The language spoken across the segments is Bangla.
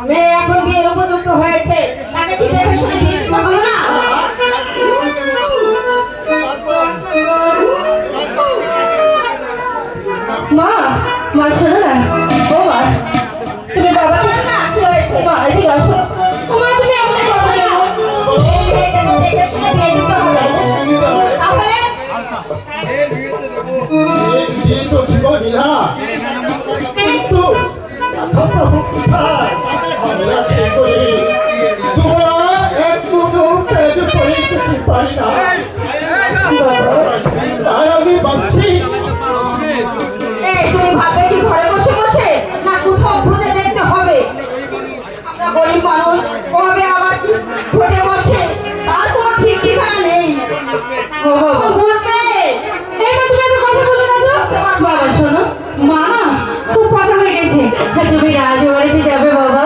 মেয়ে এখন বিয়ের উপযুক্ত হয়েছে, তাকে কি দেখে শুনে বিয়ে দিতে হবে না? মা, মা শোনো না। ও মা, তুমি বাবা কি হয়েছে? মা এদিকে আসো। মা তুমি এমন কথা বলো। মেয়েকে তো দেখে শুনে বিয়ে দিতে হবে। তাহলে বিয়ে তো জীবনই না, কিন্তু কোথায় আমরা কি করি? তোমরা এক মুহূর্তে পরিস্থিতি পাই না, আর আমি ভাবছি এই তুমি ভাববে কি ঘরে বসে বসে না কোথাও খুঁজে দেখতে হবে? আমরা গরিব মানুষ, কবে আবার কি ঘটে বসে তার কোনো ঠিক ঠিকানা নেই। বুঝবে? এই মা তুমি এত কথা বলো না তো। বাবা শোনো, মা না খুব কথা হয়ে গেছে। তুমি রাজবাড়িতে যাবে বাবা।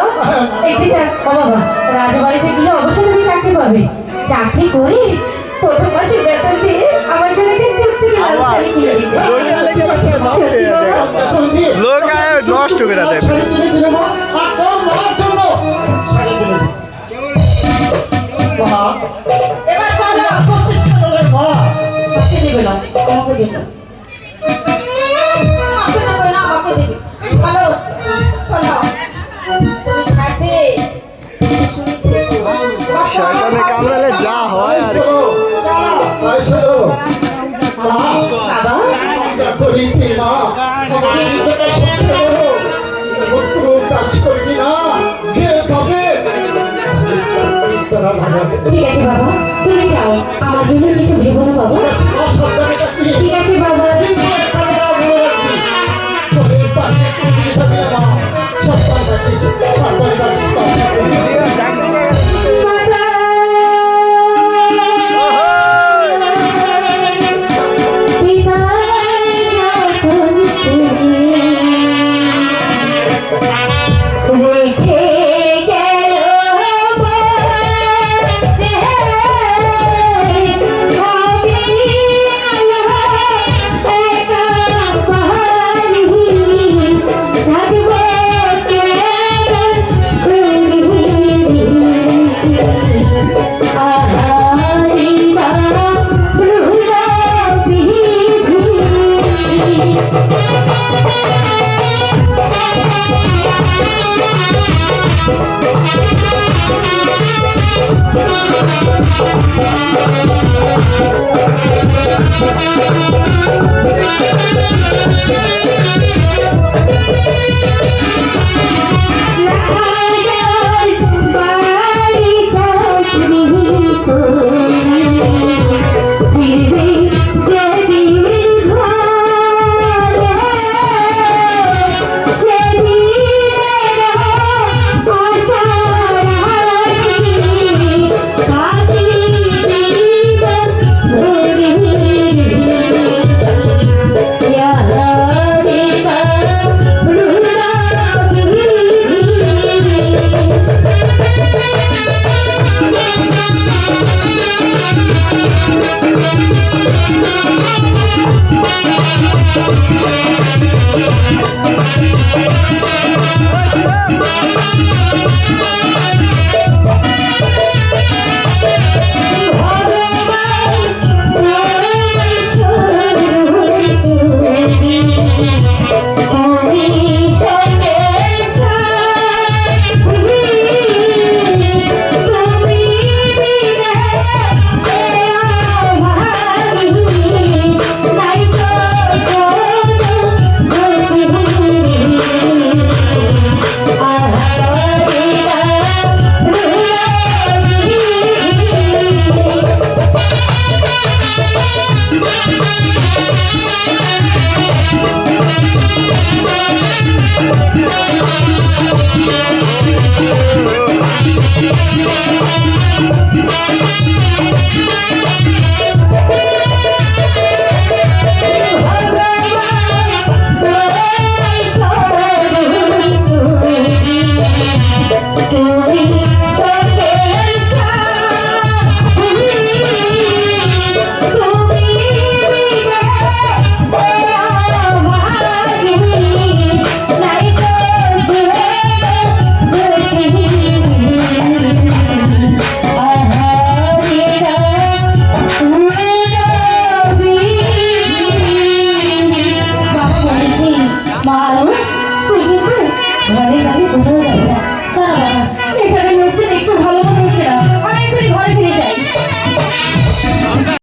একটি ও বাবা, রাজবাড়িতে গেলে অবশ্যই তুমি চাকরি পাবে। চাকরি করে প্রথম মাসে বেতন দিয়ে আমার জন্য একটা ছোট্ট লাল শাড়ি কিনে দিতে। লোক নষ্ট করে দেয়। এবার চলো। কাছে দেবে না, আমাকে দেবে। আমাকে দেবে না, আমাকে দেবে। ভালো শোনো, তুমি থাকবে শুনে থেকো। শয়তানে কামড়ালে যা হয় আর চলো। ঠিক আছে বাবা, তুমি যাও। আমার জন্য কিছু ভেবো না বাবা। ঠিক আছে বাবা।